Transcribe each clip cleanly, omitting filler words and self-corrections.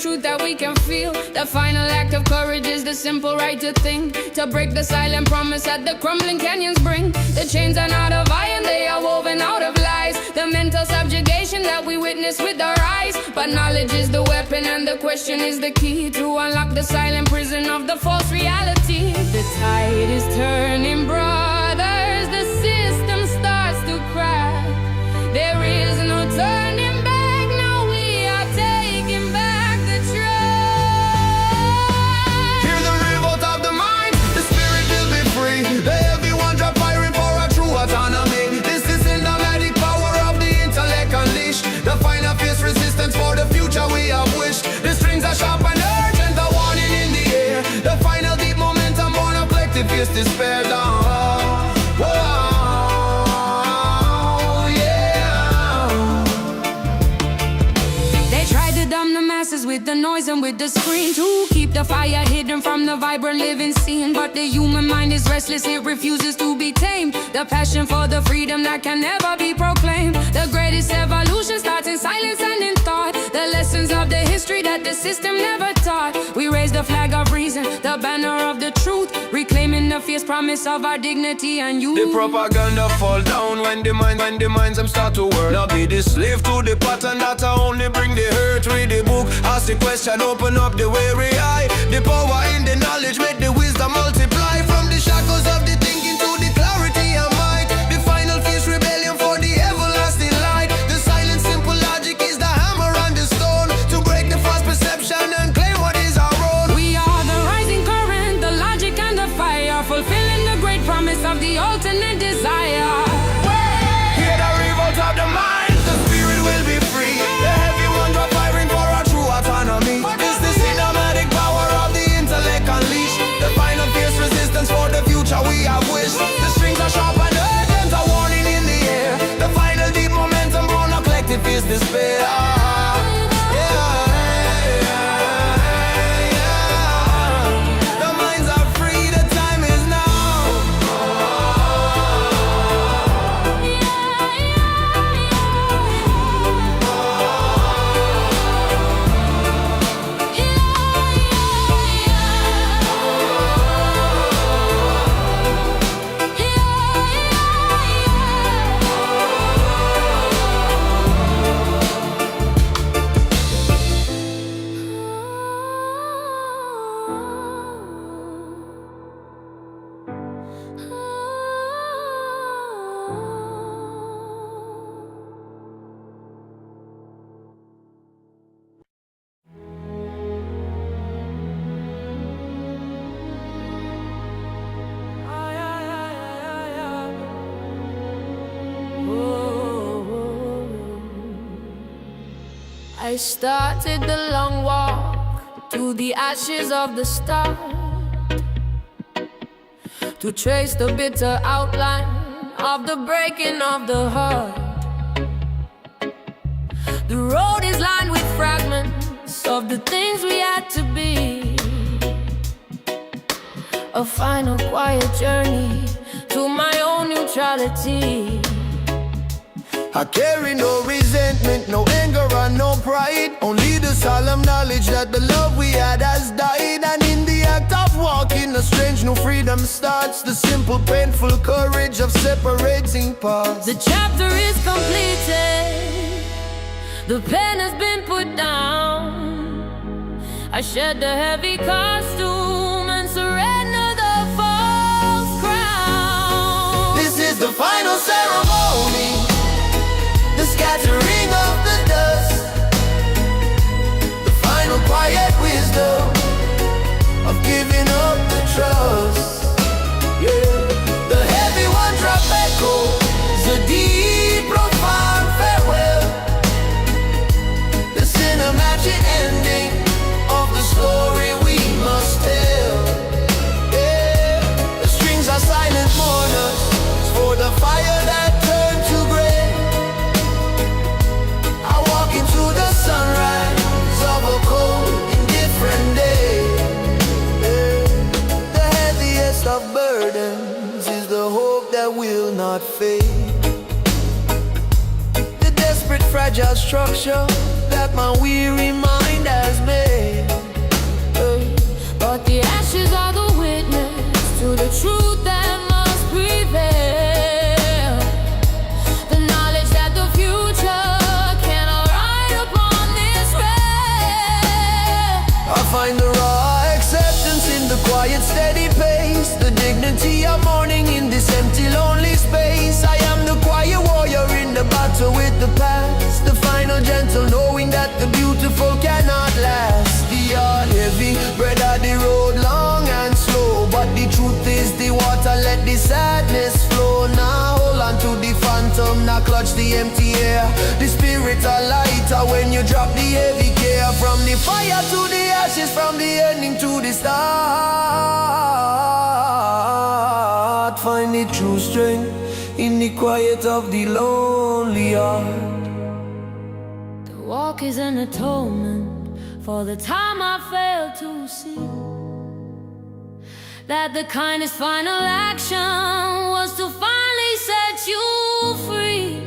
truth that we can feel. The final act of courage is the simple right to think, to break the silent promise that the crumbling canyons bring. The chains are not of iron, they are woven out of lies. The mental subjugation that we witness with our eyes. But knowledge is the weapon and the question is the key to unlock the silent prison of the false reality. The tide is turning, brothers, the system starts to crack. There is no turning back, now we are taking back the track. Hear the revolt of the mind, the spirit will be free. Everyone drop firing for a true autonomy. This is in the magic power of the intellect unleashed. The final fierce resistance for the future we have wished. The strings are sharp and urgent, the warning in the air. The final deep momentum born of collective fierce despair down. With the noise and with the screen to keep the fire hidden from the vibrant living scene. But the human mind is restless, it refuses to be tamed. The passion for the freedom that can never be proclaimed. The greatest evolution starts in silence and in thought. The lessons of the history that the system never taught. We raise the flag of reason, the banner of the truth, reclaiming the fierce promise of our dignity and youth. The propaganda fall down when the minds them start to work. Now be the slave to the pattern that only bring the hurt. Read the book, ask the question, open up the weary eye. The power in the knowledge, make the wisdom multiply. From the shackles of the thinking to the clarity and might. The final fierce rebellion for the everlasting light. The silent simple logic is the hammer and the stone, to break the false perception and claim what is our own. We are the rising current, the logic and the fire, fulfilling the great promise of the ultimate desire. Hear the revolt of the mind, the spirit will be free. The heavy one drop firing for our true autonomy. It's the cinematic power of the intellect unleashed. The final fierce resistance for the future we have wished. The strings are sharp and urgent, a warning in the air. The final deep momentum born of collective fierce despair. I started the long walk to the ashes of the start, to trace the bitter outline of the breaking of the heart. The road is lined with fragments of the things we had to be. A final quiet journey to my own neutrality. I carry no resentment, no anger and no pride. Only the solemn knowledge that the love we had has died. And in the act of walking, a strange new freedom starts. The simple painful courage of separating paths. The chapter is completed, the pen has been put down. I shed the heavy costume and surrender the false crown. This is the final ceremony, the scattering of the dust, the final quiet wisdom of giving up the trust. Yeah. The heavy one drop echoes, a deep profound farewell, the cinematic ending of the story we must tell. Yeah. The strings are silent mourners for the fire that turned to gray. I walk into the sunrise of a cold, indifferent day. Yeah. The heaviest of burdens is the hope that will not fade. The desperate fragile structure that my weary mind has made. But the ashes are the witness to the truth that must prevail. The knowledge that the future cannot ride upon this rail. I find the raw acceptance in the quiet, steady pace, the dignity of mourning in this empty, lonely space. I am the quiet warrior in the battle with the past, the final gentle knowing that the beautiful cannot last. The heart heavy, bread of the road long and slow, but the truth is the water, let the sadness flow. Now hold on to the phantom, now clutch the empty air. The spirit are lighter when you drop the heavy care. From the fire to the ashes, from the ending to the start. Find the true strength in the quiet of the lonely heart. The walk is an atonement for the time I failed to see that the kindest final action was to finally set you free.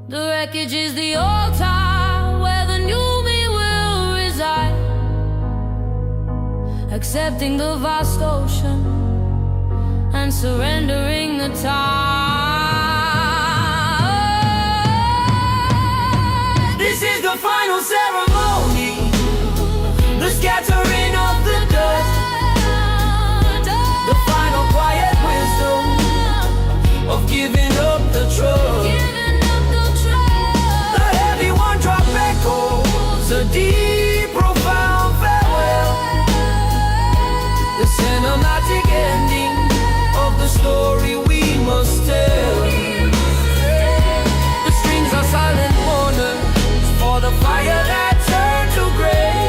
The wreckage is the altar where the new me will reside, accepting the vast ocean and surrendering the tide. This is the final ceremony, the scattering of the dust, the final quiet wisdom of giving up the trust. The heavy one drop echoes, a deep, profound farewell, the cinematic ending of the story we must tell. The strings are silent mourners for the fire that turned to gray.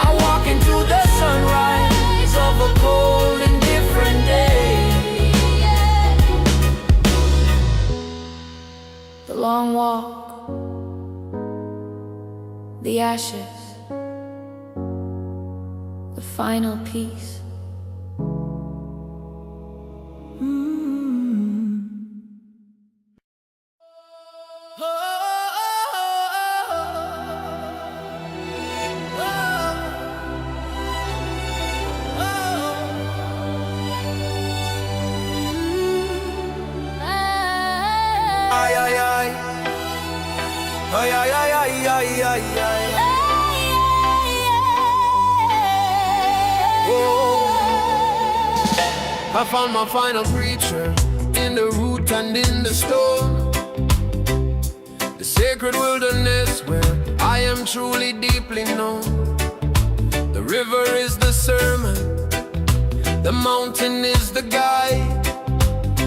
I walk into the sunrise of a cold and different day. The long walk, the ashes, the final piece. Ay, ay, ay. Ay, ay, ay, ay, ay, ay, ay. Oh. I found my final preacher in the root and in the storm, the sacred wilderness where I am truly deeply known. The river is the sermon, the mountain is the guide.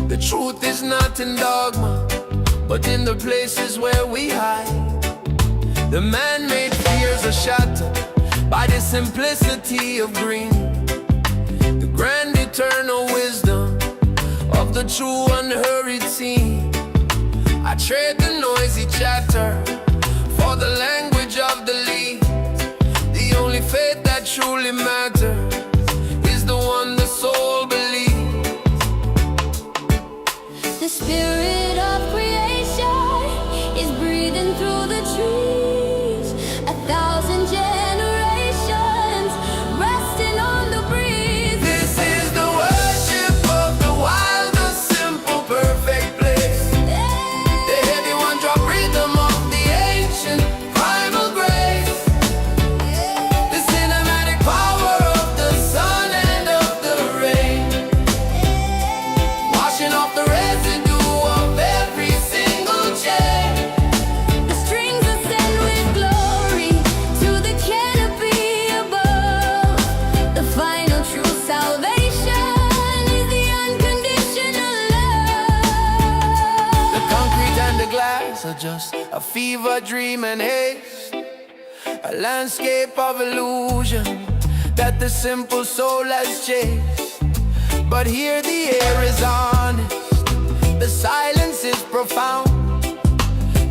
The truth is not in dogma, but in the places where we hide. The man-made fears are shattered by the simplicity of green, the grand eternal wisdom of the true unhurried scene. I trade the noisy chatter for the language of the leaves. The only faith that truly matters is the one the soul believes. The spirit of creation is breathing through the trees. 1,000 generations resting on the breeze. This is the worship of the wild, the simple, perfect place. The heavy one drop rhythm of the ancient primal grace. The cinematic power of the sun and of the rain, washing off the residue of every single chain. The strings ascend with glory to the canopy above. The final true salvation is the unconditional love. The concrete and the glass are just a fever dream and haste, a landscape of illusion that the simple soul has chased. But here the air is honest, the silence is profound,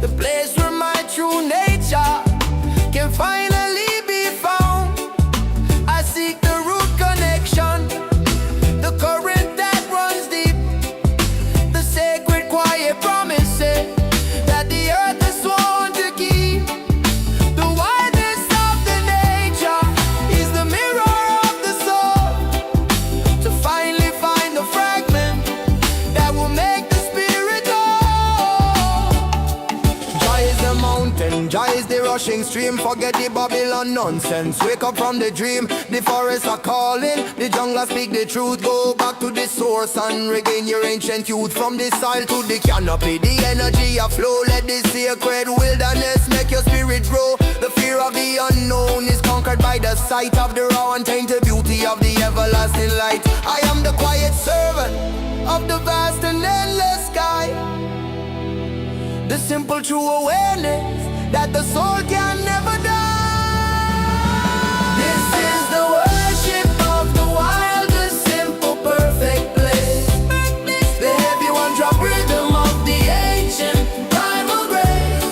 the place where my true nature can finally be found. I seek the root connection, the current that runs deep, the sacred quiet promises that the earth is sworn to keep. The wildness of the nature rushing stream. Forget the Babylon nonsense, wake up from the dream. The forests are calling, the jungle speak the truth. Go back to the source and regain your ancient youth. From the soil to the canopy, the energy of flow. Let the sacred wilderness make your spirit grow. The fear of the unknown is conquered by the sight of the raw and tainted beauty of the everlasting light. I am the quiet servant of the vast and endless sky. The simple true awareness that the soul can never die. This is the worship of the wild, the simple, perfect bliss. The heavy one drop rhythm of the ancient primal grace.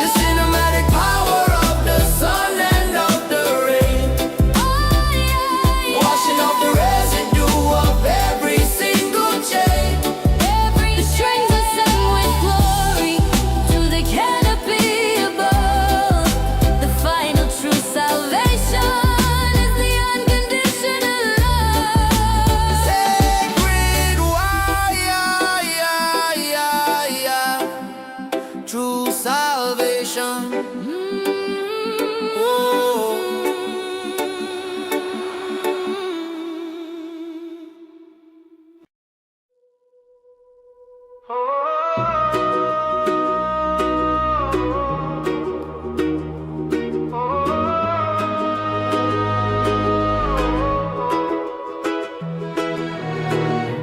The cinematic power of the sun and of the rain. Washing off the residue of every single chain. The strings are sung with glory to the canopy above. The final true salvation is the unconditional love. Sacred wire, true salvation.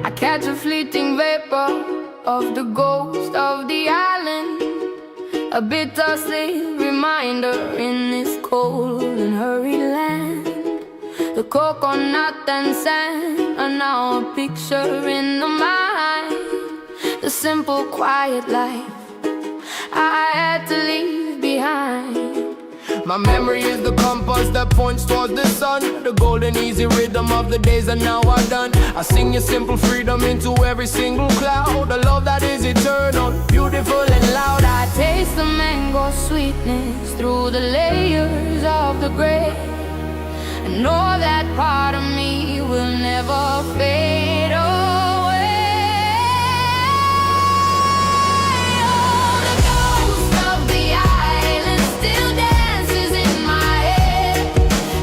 I catch a fleeting vapor of the ghost of the island, a bittersweet reminder in this cold and hurried land. The coconut and sand are now a picture in the mind. The simple quiet life I had to leave behind. My memory is the compass that points towards the sun. The golden easy rhythm of the days that now are done. I sing your simple freedom into every single cloud. The love that is eternal, beautiful and loud. I taste the mango sweetness through the layers of the gray, and know that part of me will never fade away. Oh, the ghost of the island still dances in my head.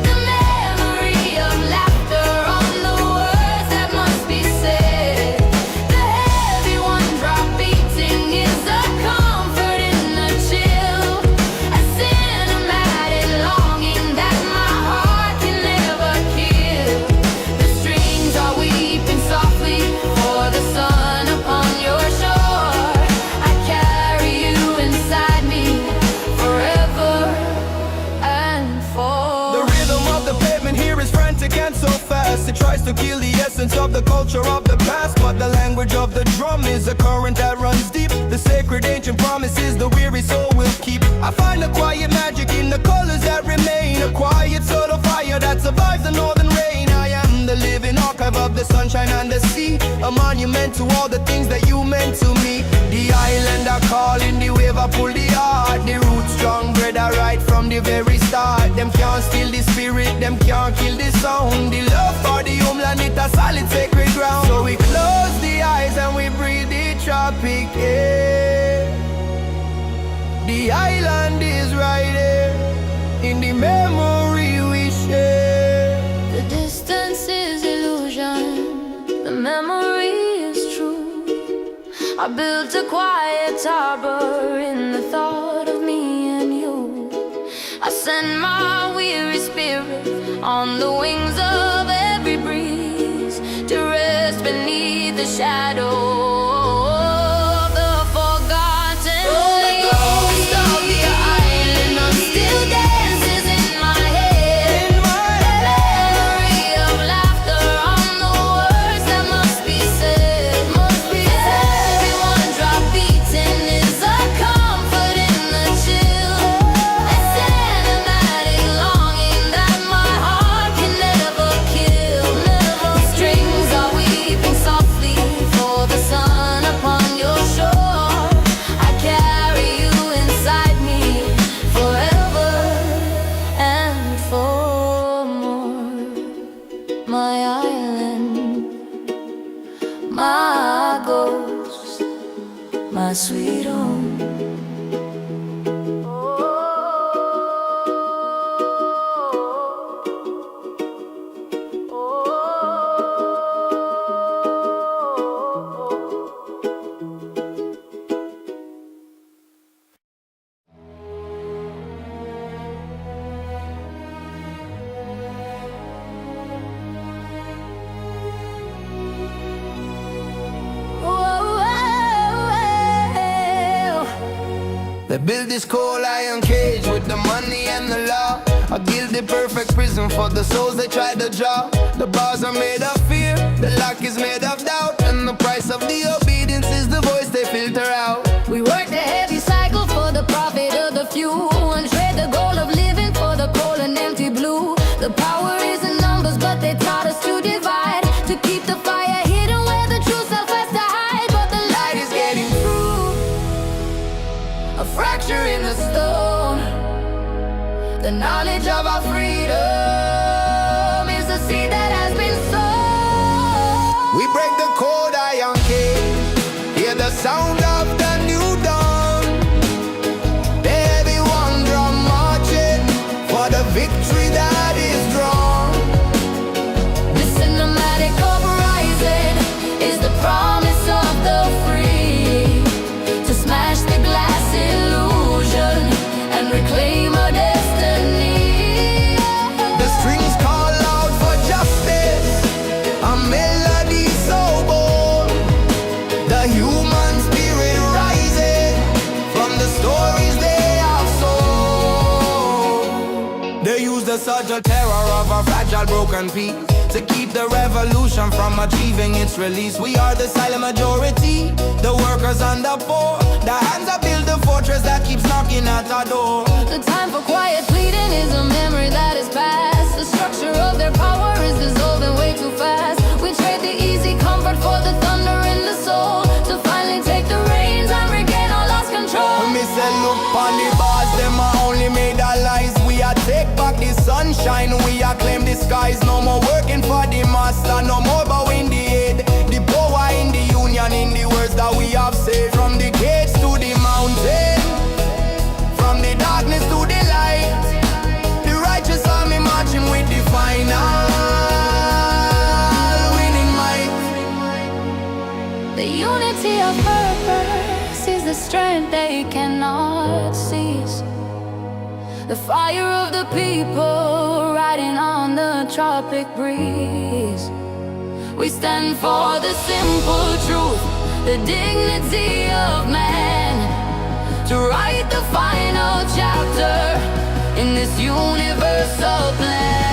The memory of laughter on the words that must be said. The heavy one drop beating is a comfort in the chill, a cinematic longing that my heart can never kill. The strings are weeping softly for the sun upon your shore. I carry you inside me forever and for. The rhythm of the pavement here is frantic and so fast. It tries to kill the essence of the culture of the past, but the language of the drum is a current that runs deep. The sacred ancient promises the weary soul will keep. I find a quiet magic in the colors that remain, a quiet sort of fire that survives the northern rain. I am the living archive of the sunshine and the sea, a monument to all the things that you meant to me. The island are calling, the wave I pull the heart. The roots strong, bred are right from the very start. Them can't steal the spirit, them can't kill the sound. The love for the homeland, it a solid sacred ground. So we close the eyes and we breathe the tropic air. The island is right here in the memory we share. The distance is illusion, the memory is true. I built a quiet harbor in the thought of me and you. I send my weary spirit on the wings of every breeze to rest beneath the shadow of the forgotten leaves. The ghost of the island still dances in my head. The memory of laughter on the words that must be said. Everyone drop beating is a comfort in the chill, a cinematic longing that my heart can never kill. The strings are weeping softly for the sun upon your shore. I carry you inside me forever and for more. My island, my ghost, my sweet home. Oh. They build this cold iron cage with the money and the law. A guilty perfect prison for the souls they try to draw. The bars are made of fear, the lock is made of doubt, and the price of the obedience is the voice they filter out. We work the heavy cycle for the profit of the few, and trade the goal of living for the cold and empty blue. The power is in numbers, but they taught us to divide, to keep the fire hidden where the true self has to hide. But the light is getting through, a fracture in the stone. The knowledge of our freedom is the seed that has been sown. We break the cold iron cage, hear the sound of the new dawn. The heavy one drum marching for the victory that is drawn. The cinematic uprising is the promise of the free, to smash the glass illusion and reclaim our destiny. The strings call out for justice, a melody so bold. The human spirit rising from the stories they have sold. They use the subtle terror of a fragile broken piece to keep the revolution from achieving its release. We are the silent majority, the workers and the poor. The hands that build the fortress that keeps knocking at our door. The time for quiet pleading is a memory that is past. The structure of their power is dissolving way too fast. We trade the easy comfort for the thunder in the soul, to finally take the reins and regain our lost control. Me say look on the bars, them are only made of lies. We are take back the sunshine, we are claim the skies. No more working for the master, no more bowing the head. The power in the union, in the words that we have said. From the gates to the mountain, from the darkness to the light, the righteous army marching with the final winning might. The unity of purpose is the strength they cannot seize. The fire of the people riding on the tropic breeze. We stand for the simple truth, the dignity of man, to write the final chapter in this universal plan.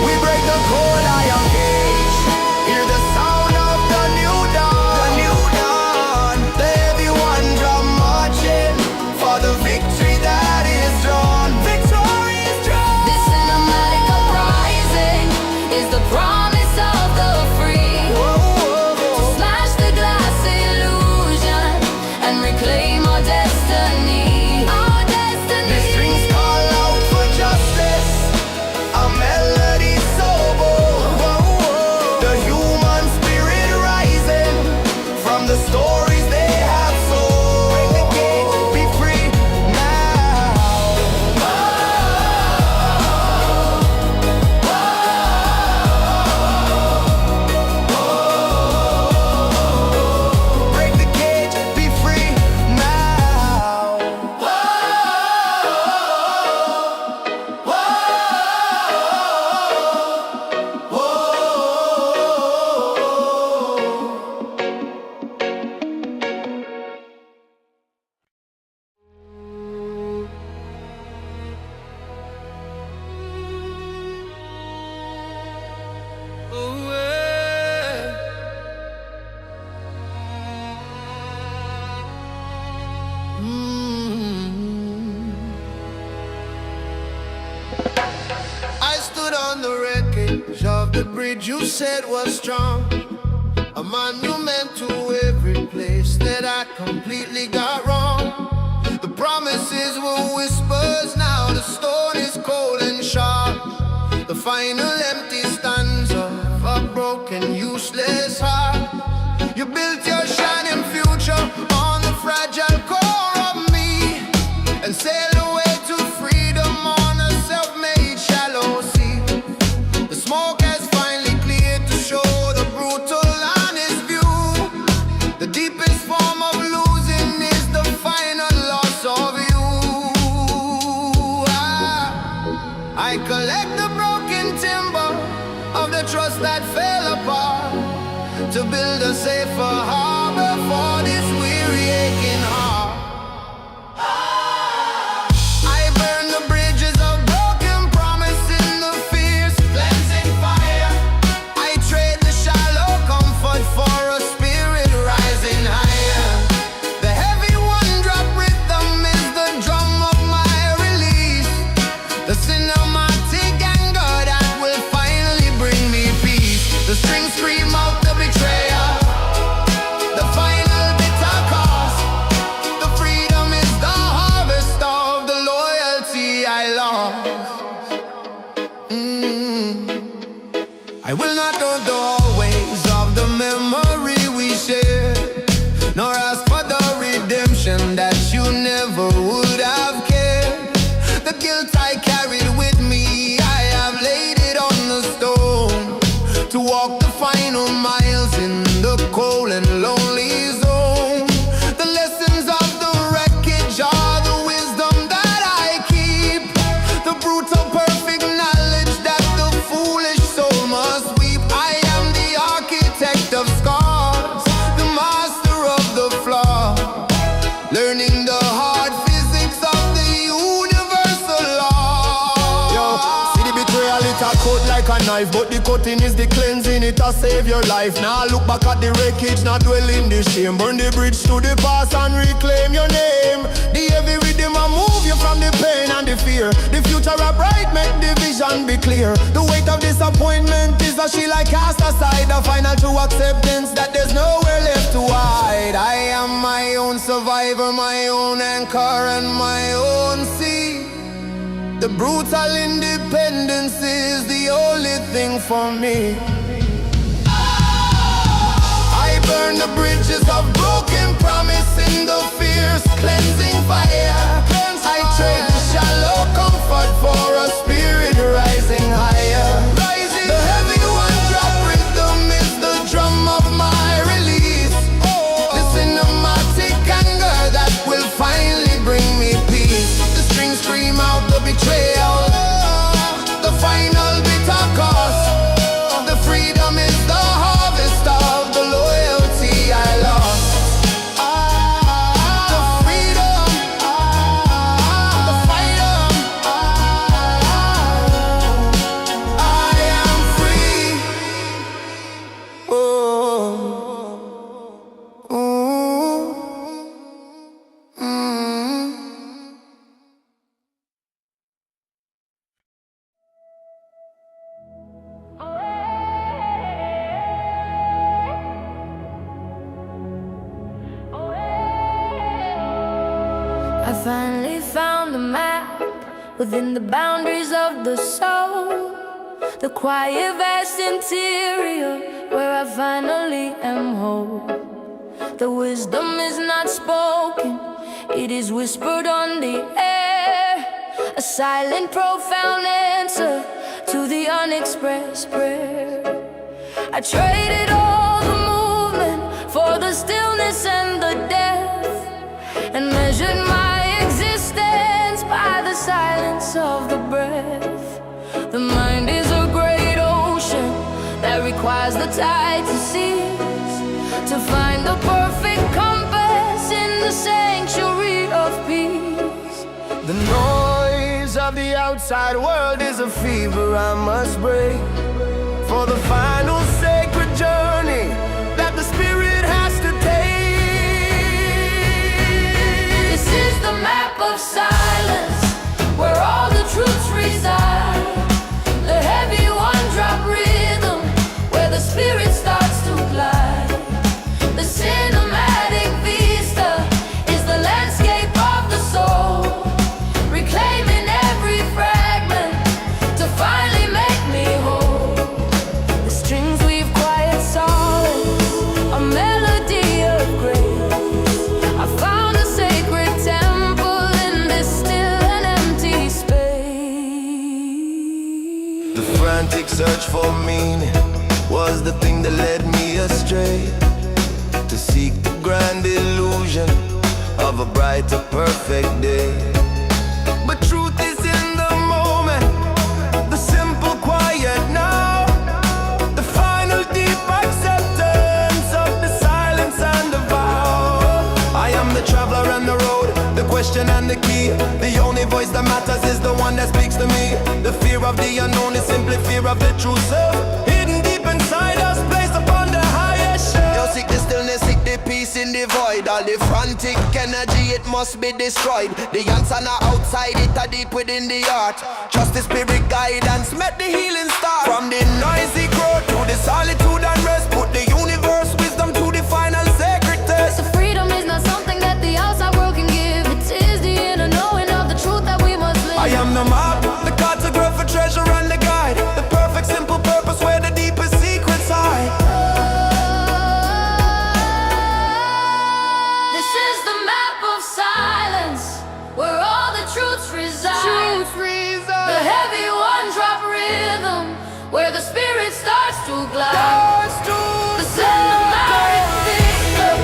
We break the cold iron cage, hear the sound of the new dawn. The new dawn, the heavy one drum marching for the victory that is drawn. Victory is drawn. This cinematic uprising is the promise of the free, to smash the glass illusion and reclaim our destiny. Our destiny. The strings call out for justice, a melody so bold. The human spirit rising from the stories they have sold. Break the gate, be free now. Break the cage, be free now. I stood on the wreckage of the bridge you said was strong, a monument to every place that I completely got wrong. The promises were whispers, now the stone is cold and sharp. The final empty stanza of a broken, useless heart. You built your shining future on the fragile core of me, and sailed away to freedom on a self-made shallow sea. The smoke has finally cleared to show the brutal honest view. The deepest form of losing is the final loss of you. I collect the broken timber of the trust that fell apart, to build a safer harbor for this weary aching heart. out the betrayer. The final bitter cost. The freedom is the harvest of the loyalty I lost. I will not go the ways of the memory we shared, nor ask for the redemption that you never would have cared. The guilt I carried with me, I have laid it on the stone, to walk the final miles in the cold and lonely zone. The lessons of the wreckage are the wisdom that I keep, the brutal perfect knowledge that the foolish soul must weep. I am the architect of scars, the master of the flaw, learning the hard physics of the universal law. Yo, see the betrayal, it a cut like a knife, but the cutting is the cleansing, it a save your life. Now look back at the wreckage, not dwell in the shame. Burn the bridge to the past and reclaim your name. The heavy rhythm a move you from the pain and the fear. The future a bright, make the vision be clear. The weight of disappointment is a shield I cast aside, the final true acceptance that there's nowhere left to hide. I am my own survivor, my own anchor and my own sea. The brutal independence is the only thing for me. I burn the bridges of broken promise in the fierce cleansing fire. I trade the shallow comfort for a spirit rising higher. The heavy one drop rhythm is the drum of my release, the cinematic anger that will finally bring me peace. The strings scream out the betrayal, the final bitter cost. The freedom is the harvest of the loyalty I lost. The freedom, the freedom, I am free. I finally found the map within the boundaries of the soul, the quiet vast interior where I finally am whole. The wisdom is not spoken, it is whispered on the air, a silent profound answer to the unexpressed prayer. I traded all the movement for the stillness and the depth, and measured my existence by the silence of the breath. The mind is a great ocean that requires the tide to cease, to find the perfect compass in the sanctuary of peace. The noise of the outside world is a fever I must break, for the final sacred journey that the spirit has to take. This is the map of silence, where all the truths reside. The heavy one-drop rhythm, where the spirit starts to glide. The cinematic vista is the landscape of the soul, reclaiming every fragment to finally make me whole. The strings weave quiet solace, a melody of grace. I found a sacred temple in this still and empty space. The frantic search for meaning was the thing that led me astray, to seek the grand illusion of a brighter, perfect day. But truth is in the moment, the simple quiet now, the final deep acceptance of the silence and the vow. I am the traveler and the road, the question and the key. The only voice that matters is the one that speaks to me. The fear of the unknown is simply fear of the true self, hidden deep inside us, placed upon the highest shelf. Yo, seek the stillness, seek the peace in in the void. All the frantic energy, it must be destroyed. The answer not outside, it a deep within the heart. Trust the spirit guidance, make the healing start. From the noisy crowd to the solitude and rest, put the universe wisdom to the final sacred test. So freedom is not something that the outside world can give. It is the inner knowing of the truth that we must live. I am the map, the cartographer, treasure and the guide. The perfect simple purpose where the deepest secrets hide. This is the map of silence, where all the truths reside. The heavy one drop rhythm, where the spirit starts to glide. The cinematic picture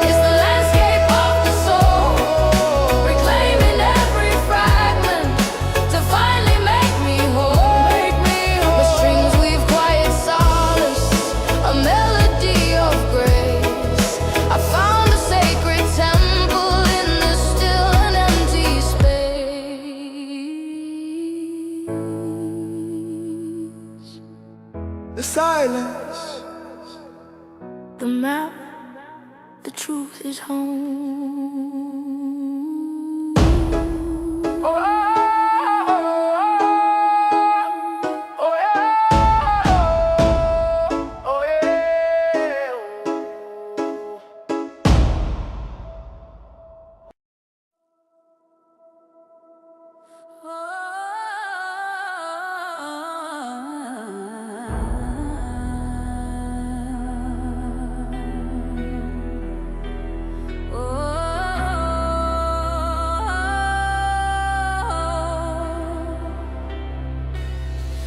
is the landscape of the soul, reclaiming every fragment to finally make me whole. The strings weave quiet solace, a melody of grace. I found a sacred temple in this still and empty space. The silence. The map, the truth is home.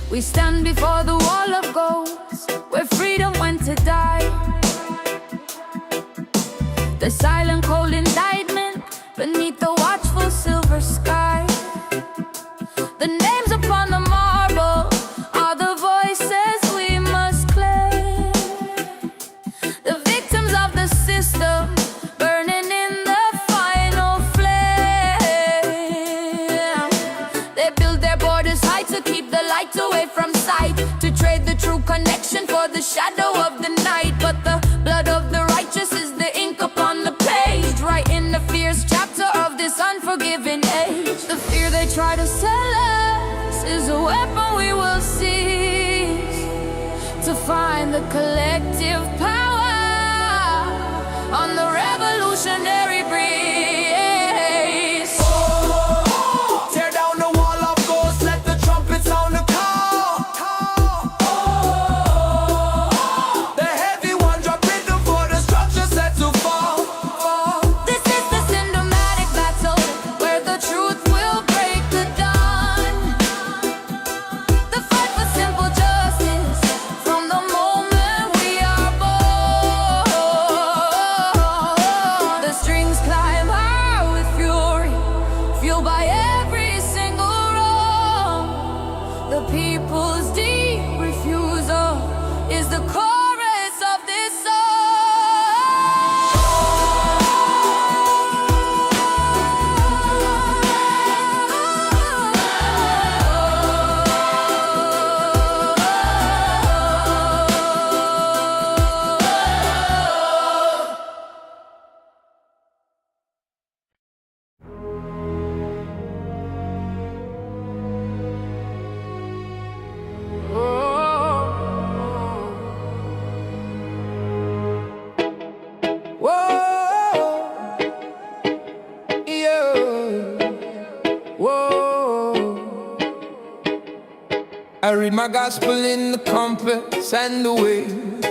We stand before the wall of gold, where freedom went to die. The silent cold indictment beneath the watchful silver sky. The names upon the marble are the voices we must claim. The victims of the system burning in the final flame. They build their borders high to keep the light away from sight, to trade the true connection for the shadow of the night. But the blood of the righteous is the ink upon the page, writing the fierce chapter of this unforgiving age. The fear they try to sell us is a weapon we will seize, to find the collective power on the revolutionary breeze. Tear down the wall of ghosts, let the trumpet sound the call. The heavy one drop rhythm for the structure set to fall. This is the cinematic battle, where the truth will break the dawn. The fight for simple justice, from the moment we are born. The strings climb high with fury, fueled by every single wrong. The people's deep refusal is the chorus of this Whoa, yeah, whoa. I read my gospel in the compass and the wave,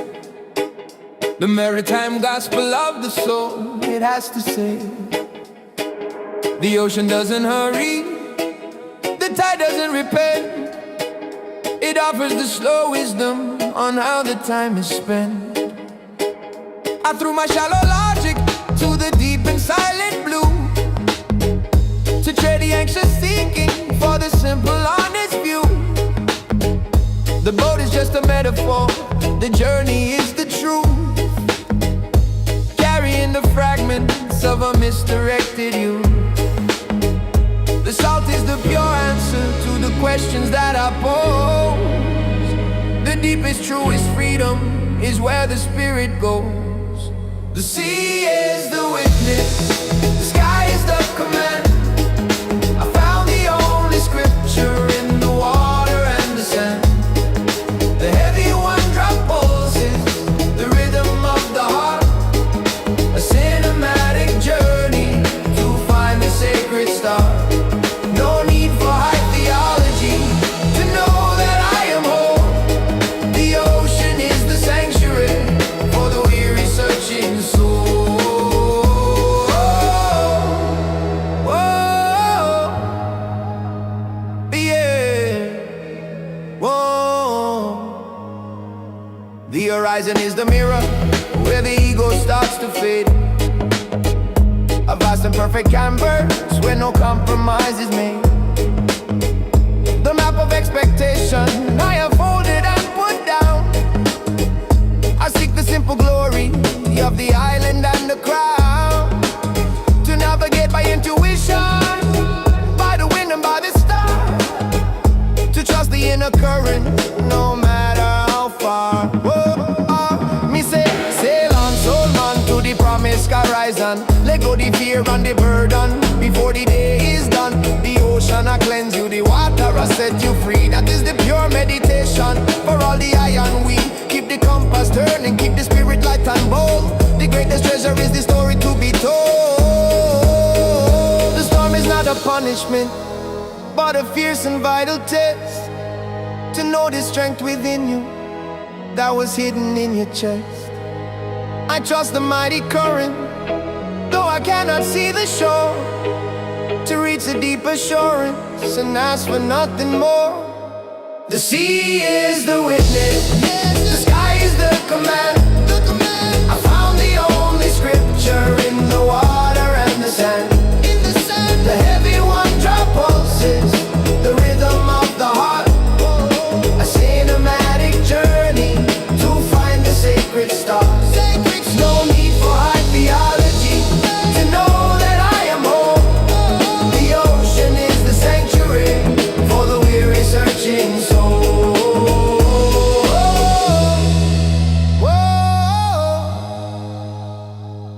the maritime gospel of the soul. It has to say, the ocean doesn't hurry, the tide doesn't repent. It offers the slow wisdom on how the time is spent. I threw my shallow logic to the deep and silent blue, to trade the anxious seeking for the simple honest view. The boat is just a metaphor, the journey is the truth, carrying the fragments of a misdirected youth. The salt is the pure answer to the questions that I pose. The deepest, truest freedom is where the spirit goes. The sea is the witness, the sky is the command. I found the only scripture in the water and the sand. The heavy one drop pulses, the rhythm of the heart. A cinematic journey to find the sacred star. No need for high theology to know that I am whole. The ocean is the sanctuary for the weary searching soul. Whoa, yeah, whoa. The horizon is the mirror where the ego starts to fade. A vast and perfect canvas where no compromise is made. The map of expectation I have folded and put down. I seek the simple glory of the island and the crown. To navigate by intuition, by the wind and by the star. To trust the inner current, no matter how far. Whoa, me say, sail on, soul man, to the promised horizon. Let go the fear and the burden before the day is done. The ocean I cleanse you, the water I set you free. That is the pure meditation for all the iron we keep the compass turning, keep the spirit light and bold. The greatest treasure is the story to be told. The storm is not a punishment, but a fierce and vital test. To know the strength within you that was hidden in your chest. I trust the mighty current, though I cannot see the shore. To reach a deep assurance and ask for nothing more. The sea is the witness, the sky is the command. I found the only scripture in the water and the sand. The heavy one drop pulses, the rhythm of the heart. A cinematic journey to find the sacred stars. No need for high theology to know that I am whole. The ocean is the sanctuary for the weary searching soul. Whoa,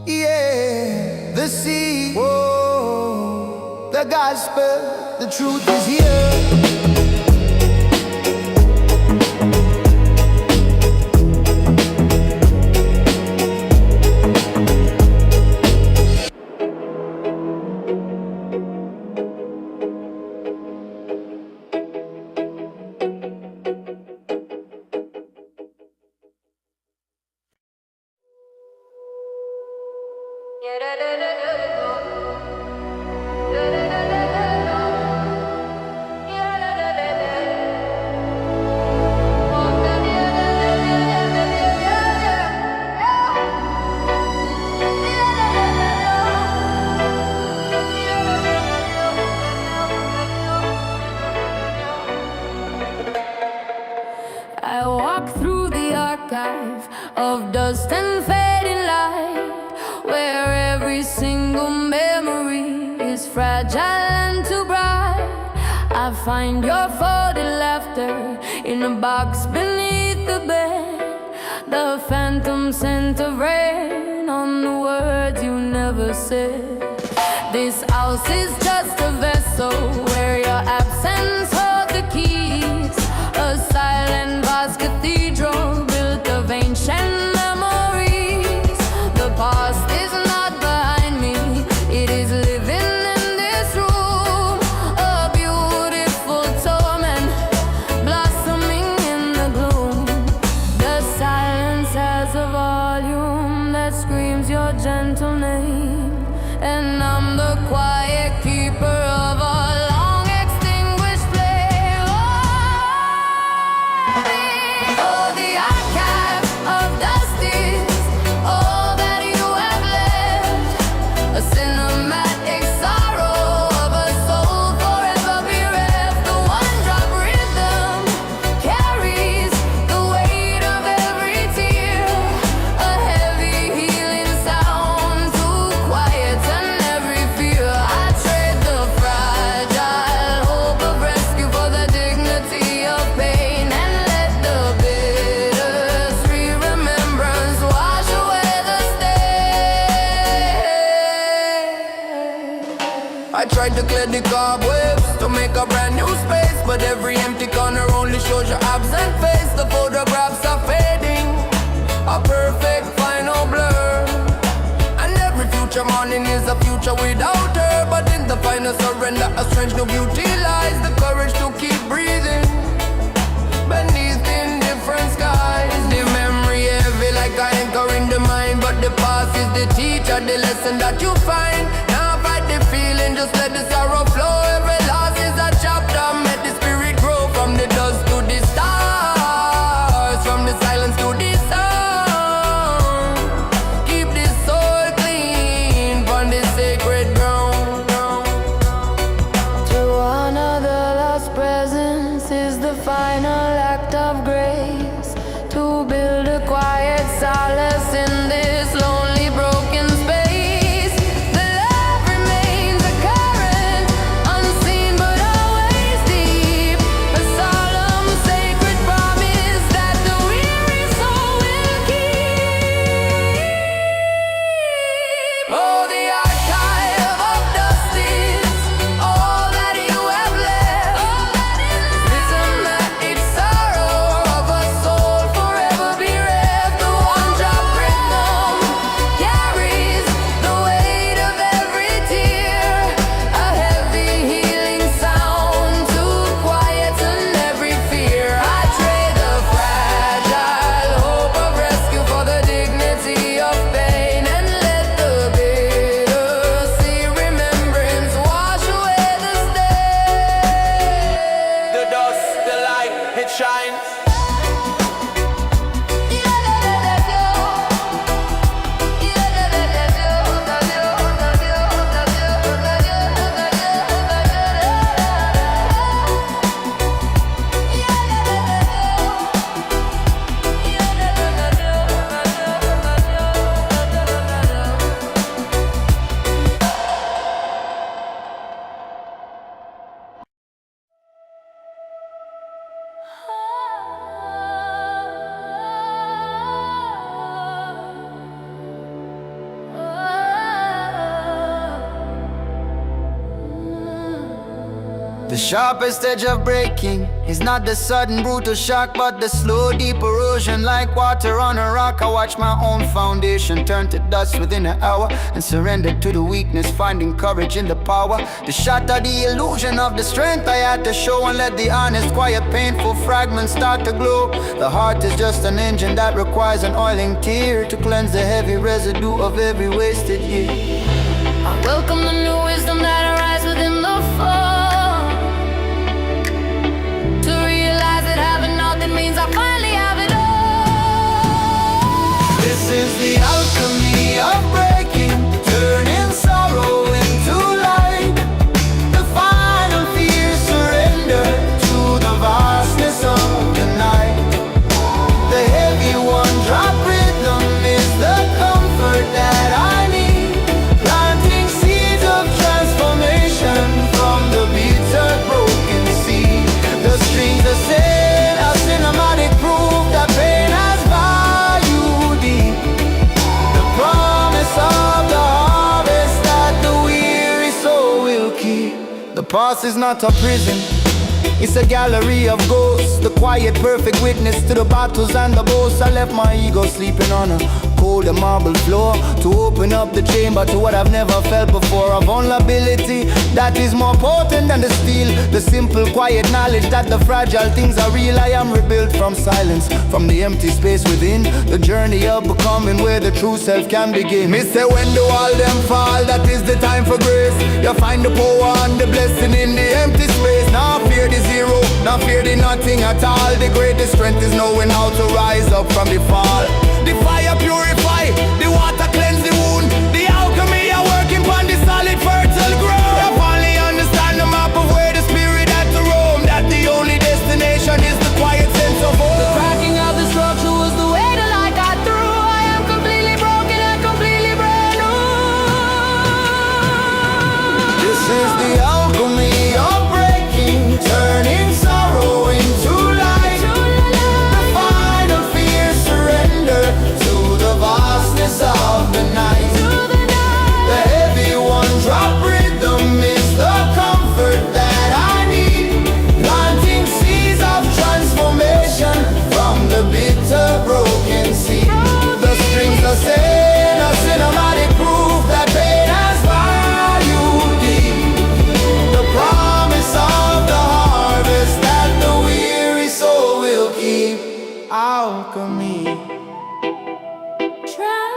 yeah, the sea. Whoa, the gospel, the truth is here. I walk through the archive of dust and fading light, where every single memory is fragile and too bright. I find your folded laughter in a box beneath the bed, the phantom scent of rain on the words you never said. This house is just a vessel where your absence holds the keys, a silent vast cathedral built of ancient memories. The past is not behind me, it is living in this room, a beautiful torment blossoming in the gloom. The silence has a volume that screams your gentle name, and I'm the quiet keeper of a long extinguished flame. Oh, the archive of dust is all that you have left, a cinematic sorrow of a soul forever bereft. The one-drop rhythm carries the weight of every tear, a heavy healing sound to quieten every fear. I trade the clear the cobwebs to make a brand new space. But every empty corner only shows your absent face. The photographs are fading, a perfect final blur. And every future morning is a future without her. But in the final surrender, a strange new beauty lies. The courage to keep breathing beneath indifferent skies. The memory heavy like an anchor in the mind. But the past is the teacher, the lesson that you find. Now fight the feeling, just let the sorrow flow. Every loss is a chapter, make the spirit grow. From the dust to the stars, from the silence to the sound. Keep this soul clean from the sacred ground. To another lost presence is the final act of grace. To build a quiet solace in this lonely broken space. The love remains a current, unseen but always deep. A solemn sacred promise that the weary soul will keep. Oh, the archive of dust is all that you have left. Listen that it's sorrow of a soul forever bereft. The one drop rhythm carries the weight of every tear. A heavy healing sound to quieten every fear. I trade the fragile hope of rescue for the dignity of pain. And let the bitter sea remembrance wash away the stain. The dust, the light, it shines. The sharpest edge of breaking is not the sudden brutal shock, but the slow deep erosion like water on a rock. I watch my own foundation turn to dust within an hour and surrender to the weakness, finding courage in the power to shatter the illusion of the strength I had to show and let the honest, quiet, painful fragments start to glow. The heart is just an engine that requires an oiling tear to cleanse the heavy residue of every wasted year. I welcome the new wisdom that arises within the fall. To realize that having nothing means I finally have it all. This is the alchemy of breaking, turning sorrow into light. The final fear surrender to the vastness of the night. The heavy one drop rhythm is the comfort that I need, planting seeds of transformation from the bitter broken seed. The strings are set, a cinematic proof that pain has value deep. The promise of the harvest that the weary soul will keep. The past is not a prison, it's a gallery of ghosts. The quiet, perfect witness to the battles and the boasts. I left my ego sleeping on a cold and marble floor to open up the chamber to what I've never felt before. A vulnerability that is more potent than the steel. The simple, quiet knowledge that the fragile things are real. I am rebuilt from silence, from the empty space within. The journey of becoming where the true self can begin. Me say when the wall them fall, that is the time for grace. You find the power and the blessing in the empty space. Now fear the zero, now fear the nothing at all. The greatest strength is knowing how to rise up from the fall. The fire purify, the water cleanse the wound. The alchemy are working on the solid fertile ground. I finally understand the map of where the spirit had to roam. That the only destination is the quiet sense of home. The cracking of the structure was the way the light got through. I am completely broken and completely brand new. This is the alchemy of breaking, turning sorrow into light. The final fear surrender to the vibe.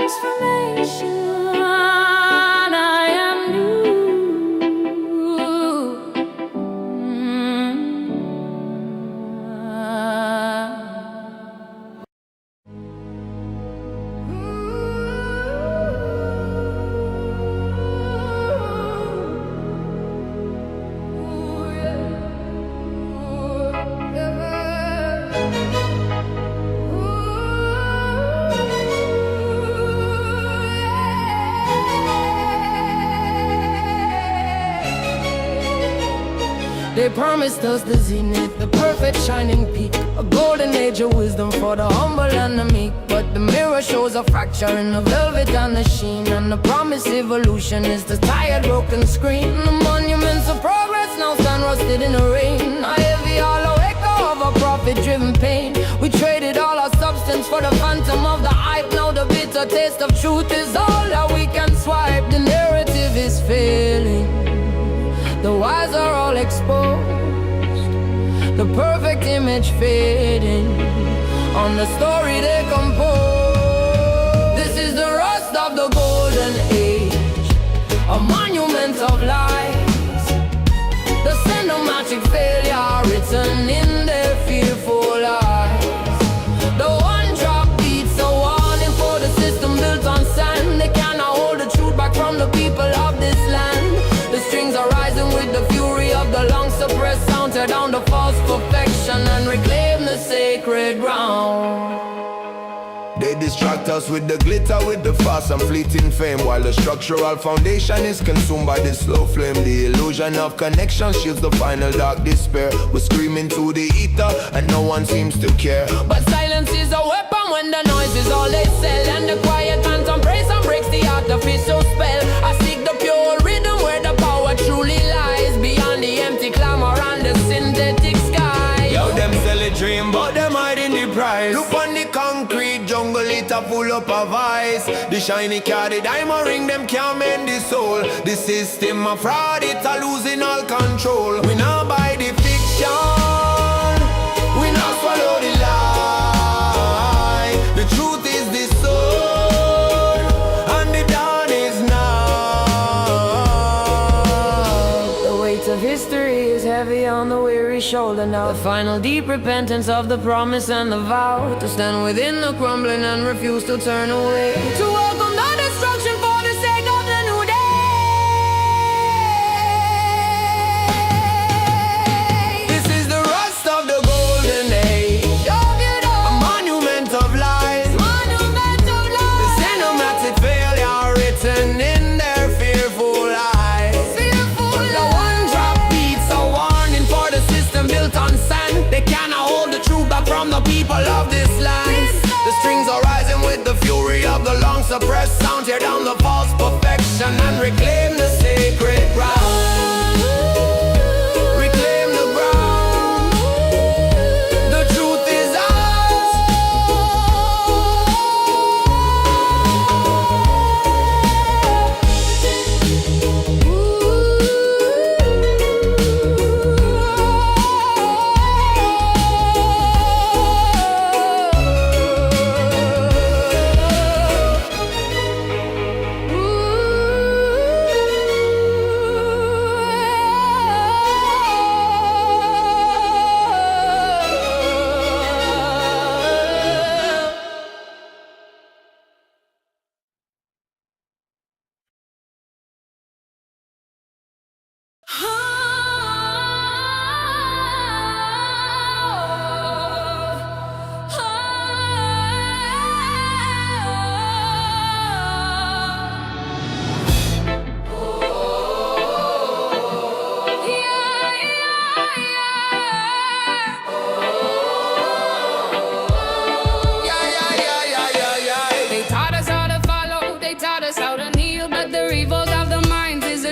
transformation. I am new. They promised us the zenith, the perfect shining peak, a golden age of wisdom for the humble and the meek. But the mirror shows a fracture in the velvet and the sheen, and the promised evolution is the tired broken screen. The monuments of progress now stand rusted in the rain, a heavy hollow echo of a profit-driven pain. We traded all our substance for the phantom of the hype. Now the bitter taste of truth is all that we can swipe. The narrative is failing, the wise are all exposed, the perfect image fading on the story they compose. This is the rust of the golden age, a monument of lies, the cinematic failure written in their fearful eyes. The one drop beats a warning for the system built on sand. They cannot hold the truth back from the people of this land. The strings are rising with the fury of the long-suppressed sound. Tear down the false perfection and reclaim the sacred ground. They distract us with the glitter, with the fast and fleeting fame, while the structural foundation is consumed by the slow flame. The illusion of connection shields the final dark despair. We're screaming to the ether and no one seems to care. But silence is a weapon when the noise is all they sell, and the quiet phantom praise and breaks the artificial spell. I seek the pure rhythm where the power truly lies, beyond the empty clamor and the synthetic sky. Yo, them sell a dream, but them hiding the price. Look on the concrete jungle, it a full up of ice. The shiny car, the diamond ring, them can't mend the soul. The system a fraud, it a losing all control. We not buy the fiction, we not swallow the lie. The truth is the soul, and the dawn is now. The weight of history is heavy on the weary shoulder now. The final deep repentance of the promise and the vow to stand within the crumbling and refuse to turn away. To welcome the destruction for the sake of the new day. This is the rust of the golden age, a monument of lies, the cinematic failure written in their fearful eyes. The one drop beats a warning for the system built on sand. They cannot hold the truth back from the people of this land. The strings are rising with the fury of the long-suppressed sound. Tear down the false perfection and reclaim the sacred ground. Reclaim the ground. The truth is ours.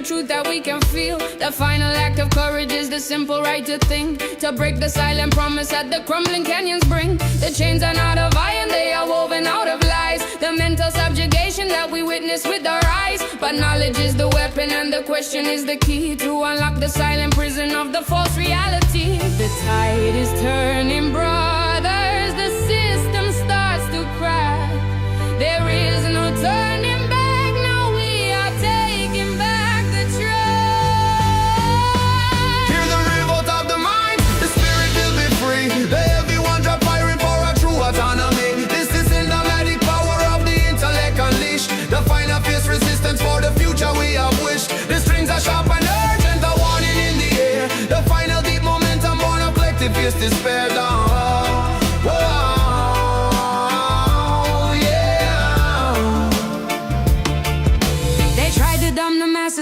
Truth that we can feel. The final act of courage is the simple right to think, to break the silent promise that the crumbling canyons bring. The chains are not of iron, they are woven out of lies. The mental subjugation that we witness with our eyes. But knowledge is the weapon and the question is the key to unlock the silent prison of the false reality. The tide is turning, brothers. The system starts to crack. There is no time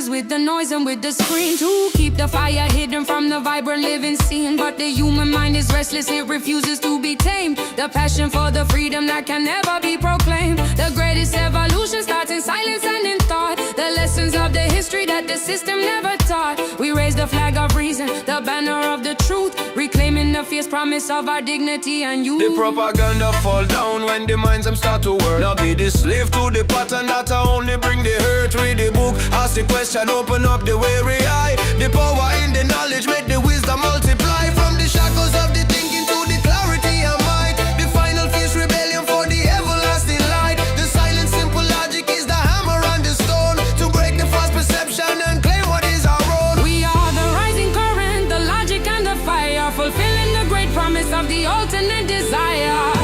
masses with the noise and with the screen to keep the fire hidden from the vibrant living scene. But the human mind is restless, it refuses to be tamed. The passion for the freedom that can never be proclaimed. The greatest evolution starts in silence and in thought. The lessons of the history that the system never taught. We raise the flag of reason, the banner of the truth, reclaiming the fierce promise of our dignity and youth. The propaganda fall down when the minds them start to work. Now be the slave to the pattern that only bring the hurt. Read the book, ask the question, open up the weary eye. The power in the knowledge, make the wisdom multiply. From the shackles of the thinking to the clarity and might. The final fierce rebellion for the everlasting light. The silent simple logic is the hammer and the stone to break the false perception and claim what is our own. We are the rising current, the logic and the fire, fulfilling the great promise of the ultimate desire.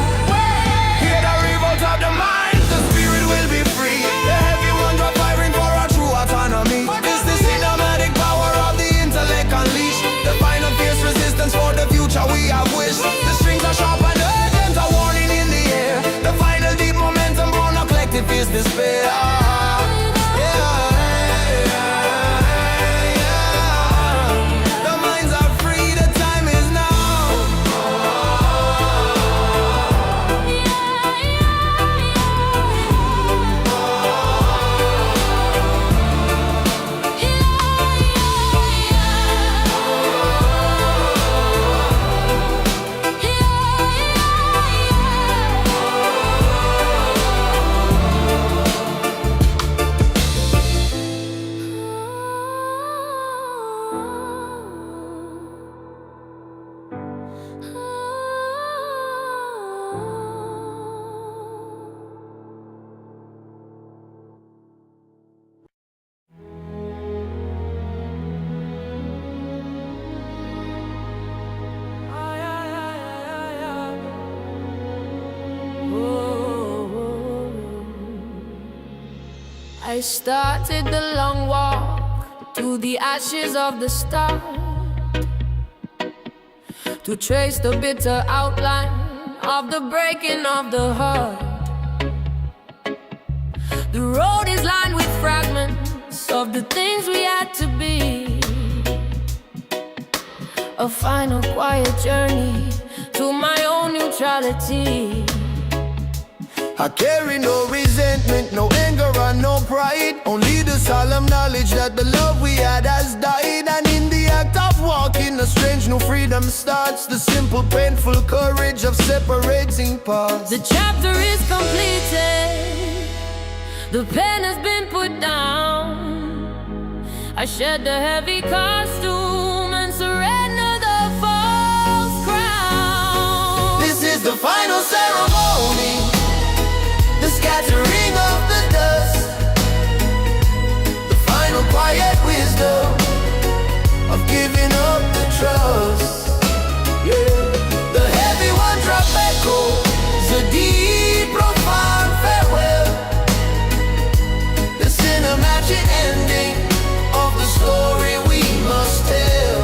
Hear the revolt of the mind, the spirit will be free. The heavy ones are firing for our true autonomy. It's the cinematic power of the intellect unleashed. The final fierce resistance for the future we have wished. The strings are sharp and urgent, a warning in the air. The final deep momentum born of collective fierce despair. The minds are free, the time is now. I started the long walk to the ashes of the start, to trace the bitter outline of the breaking of the heart. The road is lined with fragments of the things we had to be. A final quiet journey to my own neutrality. I carry no resentment, no anger and no pride. Only the solemn knowledge that the love we had has died. And in the act of walking, a strange new freedom starts. The simple painful courage of separating parts. The chapter is completed, the pen has been put down. I shed the heavy costume and surrender the false crown. This is the final ceremony, the scattering of the dust, the final quiet wisdom of giving up the trust. Yeah. The heavy one drop echoes, a deep profound farewell, the cinematic ending of the story we must tell.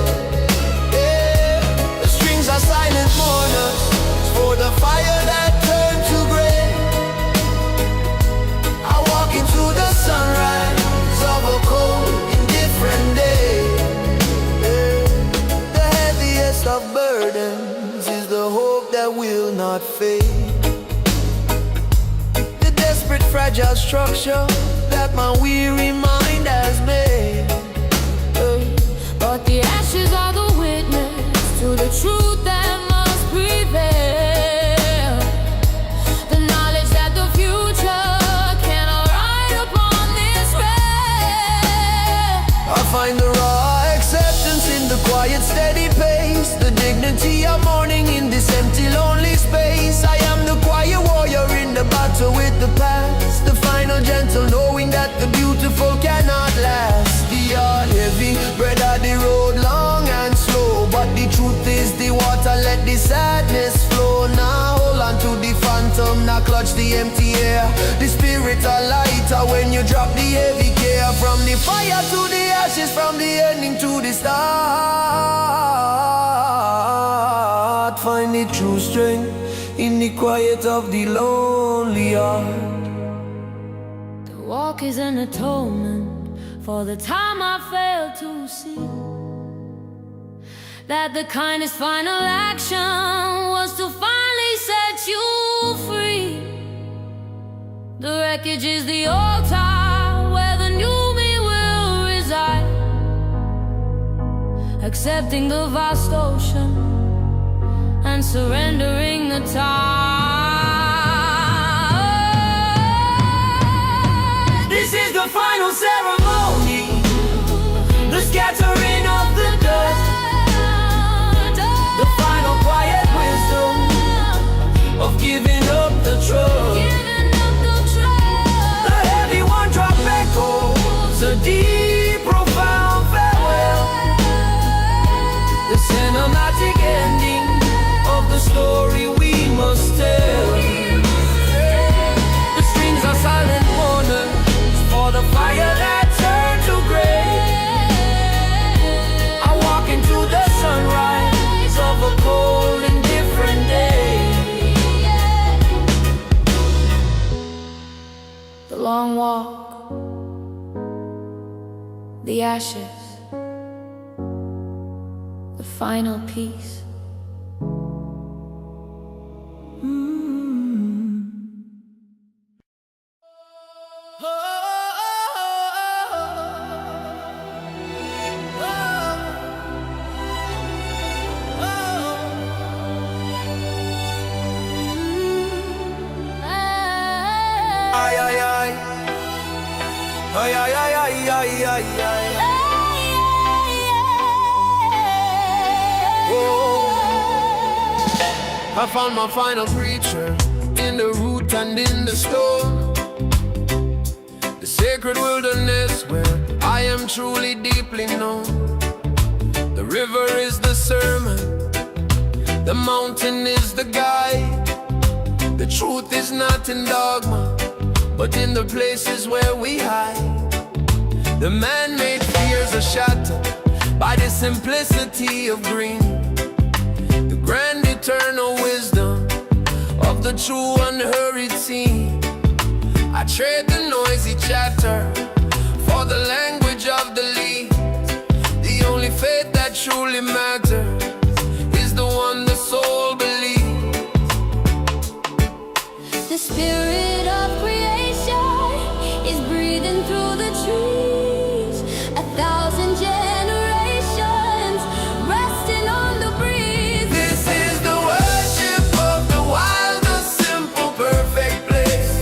Yeah. The strings are silent mourners for the fire that turned to gray. Into the sunrise of a cold, indifferent day. The heaviest of burdens is the hope that will not fade. The desperate, fragile structure that my weary mind has made. But the ashes are the witness to the truth that must prevail. The knowledge that the future find the raw acceptance in the quiet, steady pace. The dignity of mourning in this empty, lonely space. I am the quiet warrior in the battle with the past. The final gentle knowing that the beautiful cannot last. The heart heavy, bread of the road long and slow. But the truth is the water, let the sadness flow. Now hold on to the phantom, now clutch the empty air. The spirit are lighter when you drop the heavy care. From the fire to the ashes, from the ending to the start. Find the true strength in the quiet of the lonely heart. The walk is an atonement for the time I failed to see that the kindest final action was to finally set you free. The wreckage is the altar where the new me will reside, accepting the vast ocean and surrendering the tide. This is the final ceremony, the scattering of the dust, the final quiet wisdom of giving up the trust. The heavy one drop echoes, a deep, profound farewell, the cinematic ending of the story we must tell. The strings are silent mourners for the fire that turned to gray. I walk into the sunrise of a cold and different day. The long walk, the ashes, the final piece. Ay, ay, ay. Ay, ay, ay, ay, ay, ay, ay. I found my final preacher in the root and in the storm, the sacred wilderness where I am truly deeply known. The river is the sermon, the mountain is the guide. The truth is not in dogma, but in the places where we hide. The man-made fears are shattered by the simplicity of green, the grand eternal wisdom of the true unhurried scene. I trade the noisy chatter for the language of the leaves. The only faith that truly matters is the one the soul believes. The spirit of creation is breathing through the trees. 1,000 generations resting on the breeze. This is the worship of the wild, the simple, perfect place.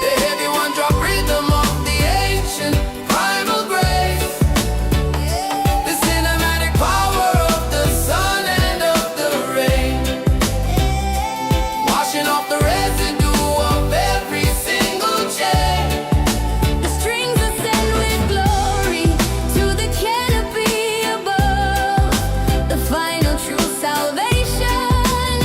The heavy one drop rhythm of the ancient primal grace. The cinematic power of the sun and of the rain, washing off the residue of every single chain. The strings ascend with glory to the canopy above. The final true salvation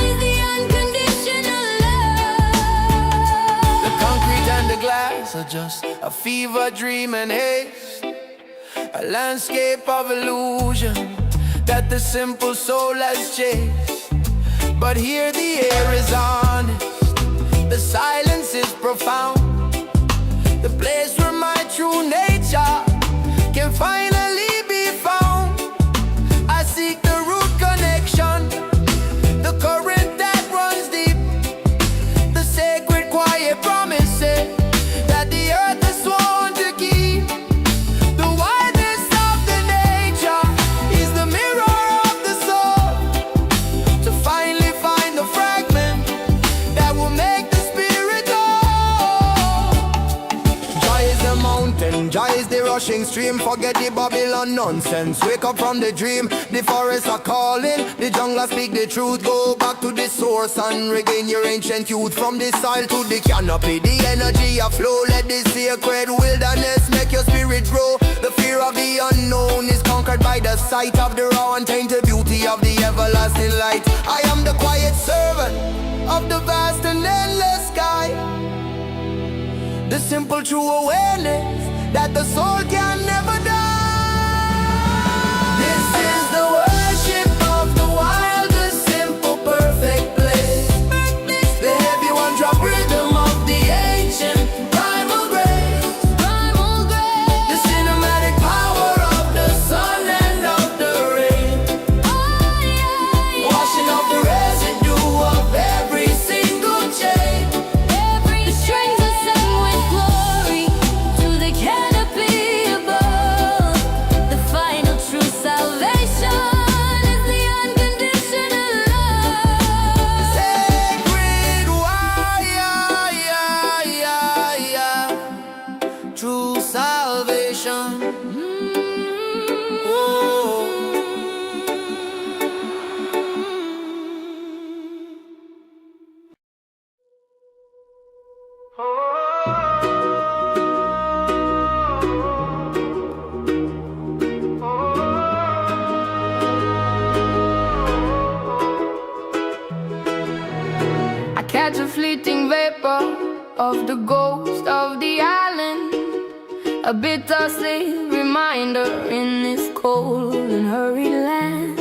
is the unconditional love. The concrete and the glass are just a fever dream and haste, a landscape of illusion that the simple soul has chased. But here the air is honest, the silence is profound, the place where my true nature can finally be found. I seek the root connection, the current that runs deep, the sacred quiet promises that the earth is sworn to keep. The wideness of the nature is the mirror of the soul, to finally find the fragment that will make the spirit whole. Joy is the mountain, joy is the rushing stream. Forget the Babylon nonsense, wake up from the dream. The forests are calling, the jungle speak the truth. Go back to the source and regain your ancient youth. From the soil to the canopy, the energy of flow. Let the sacred wilderness make your spirit grow. The fear of the unknown is conquered by the sight of the raw and tainted beauty of the everlasting light. I am the quiet servant of the vast and endless sky, the simple true awareness that the soul can never die. This is the worship of the wild, the simple, perfect place. The heavy one drop rhythm of the ancient primal grace. The cinematic true salvation. Oh. I catch a fleeting vapor of the ghost of the island, a bittersweet reminder in this cold and hurried land.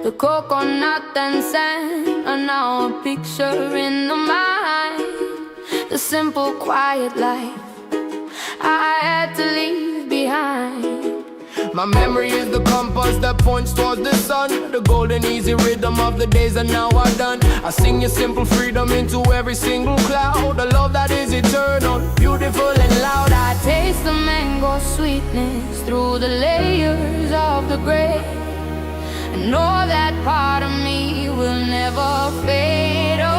The coconut and sand are now a picture in the mind. The simple, quiet life I had to leave behind. My memory is the compass that points towards the sun, the golden easy rhythm of the days that now are done. I sing your simple freedom into every single cloud, a love that is eternal, beautiful and loud. I taste the mango sweetness through the layers of the gray. I know that part of me will never fade away.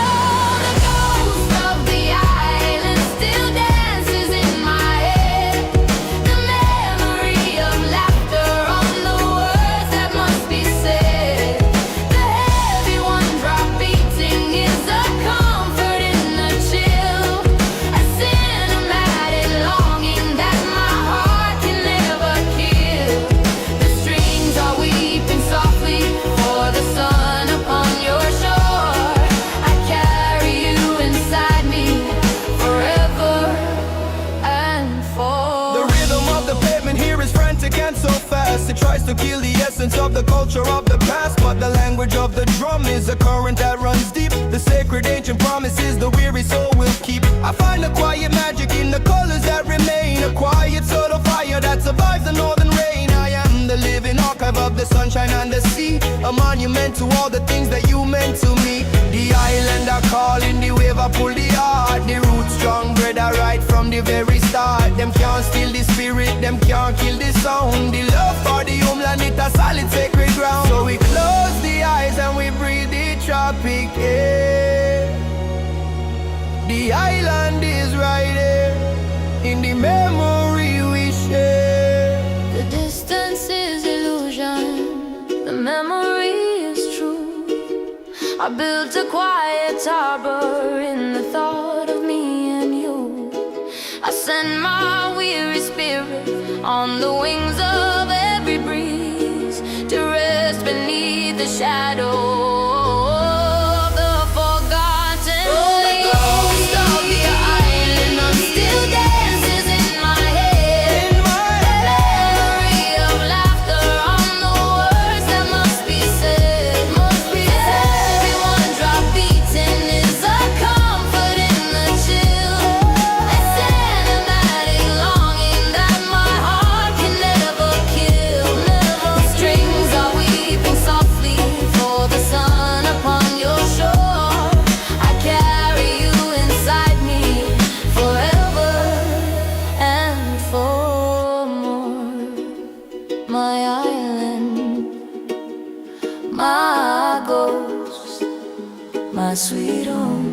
Oh, the ghost of the island still dances in my head. The memory of laughter on the words that must be said. The heavy one drop beating is a comfort in the chill, a cinematic longing that my heart can never kill. The strings are weeping softly for the sun upon your shore. I carry you inside me forever and for. The rhythm of the pavement here is frantic and so fast. It tries to kill the essence of the culture of the past, but the language of the drum is a current that runs deep. The sacred ancient promises the weary soul will keep. I find a quiet magic in the colors that remain, a quiet subtle fire that survives the northern rain. I am the living archive of the sunshine and the sea, a monument to all the things that you meant to me. The island I call in the wave I pull the heart. The roots strong, bred I right from the very start. Them can't steal the spirit, them can't kill the sound. The love for the homeland, it's a solid sacred ground. So we close the eyes and we breathe the tropic air. The island is right here in the memory we share. The distance is illusion, the memory is true. I built a quiet harbor in the thought of me and you. I send my weary spirit on the wings of every breeze to rest beneath the shadow of the forgotten. The ghost of the island still dances in my head. The memory of laughter on the words that must be said. Every one drop beating is a comfort in the chill, a cinematic longing that my heart can never kill. The strings are weeping softly for the sun upon your shore. I carry you inside me forever and for more. My island, my ghost, my sweet home.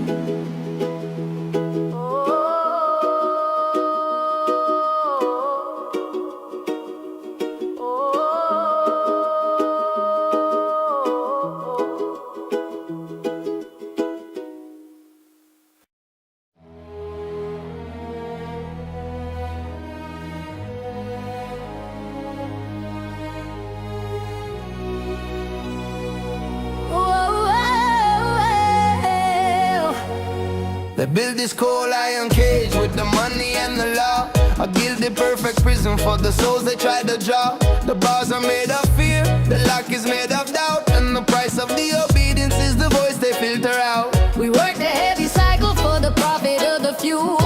They build this cold iron cage with the money and the law. I build the perfect prison for the souls they try to draw. The bars are made of fear, the lock is made of doubt, and the price of the obedience is the voice they filter out. We work the heavy cycle for the profit of the few.